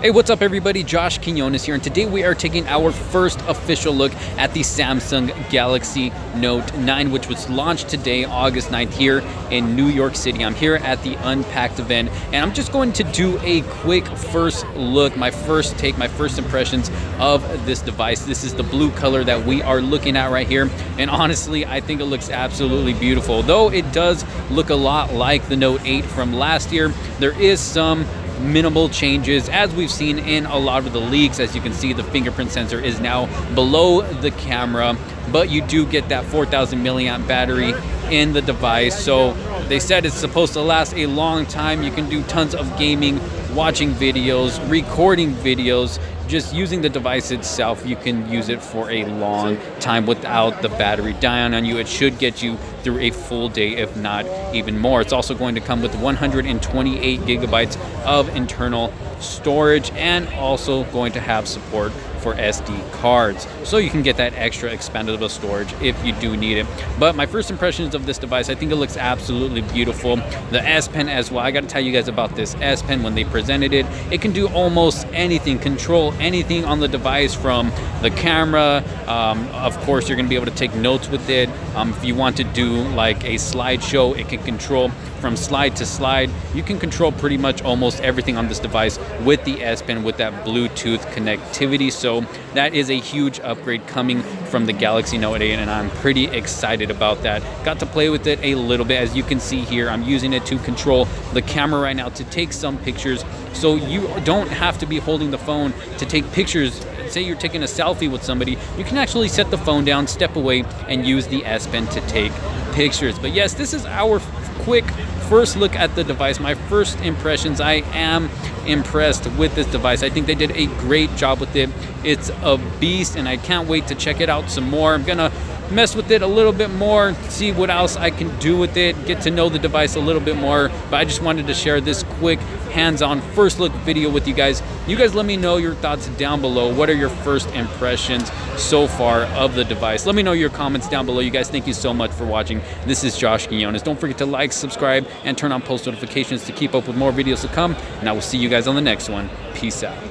Hey, what's up everybody? Josh Quinones here, and today we are taking our first official look at the Samsung Galaxy Note 9, which was launched today, August 9th, here in New York City. I'm here at the Unpacked event, and I'm just going to do a quick first look, my first take, my first impressions of this device. This is the blue color that we are looking at right here, and honestly, I think it looks absolutely beautiful. Though it does look a lot like the Note 8 from last year, there is some minimal changes as we've seen in a lot of the leaks. As you can see, the fingerprint sensor is now below the camera, but you do get that 4,000 milliamp battery in the device. So they said it's supposed to last a long time. You can do tons of gaming, watching videos, recording videos. Just using the device itself, you can use it for a long time without the battery dying on you. It should get you through a full day, if not even more. It's also going to come with 128 gigabytes of internal storage, and also going to have support for SD cards, so you can get that extra expandable storage if you do need it. But my first impressions of this device, I think it looks absolutely beautiful. The S Pen as well, I got to tell you guys about this S Pen. When they presented it, it can do almost anything, control anything on the device from the camera. Of course, you're going to be able to take notes with it. If you want to do like a slideshow, it can control from slide to slide. You can control pretty much almost everything on this device with the S Pen, with that Bluetooth connectivity. So that is a huge upgrade coming from the Galaxy Note 8, and I'm pretty excited about that. Got to play with it a little bit. As you can see here, I'm using it to control the camera right now to take some pictures, so you don't have to be holding the phone to take pictures. Say you're taking a selfie with somebody, you can actually set the phone down, step away, and use the S Pen to take pictures. But yes, this is our quick first look at the device. My first impressions, I am impressed with this device. I think they did a great job with it. It's a beast, and I can't wait to check it out some more. I'm gonna mess with it a little bit more, see what else I can do with it, get to know the device a little bit more. But I just wanted to share this quick hands-on first look video with you guys. You guys let me know your thoughts down below. What are your first impressions so far of the device? Let me know your comments down below. You guys, thank you so much for watching. This is Josh Quinones. Don't forget to like, subscribe, and turn on post notifications to keep up with more videos to come. And I will see you guys on the next one. Peace out.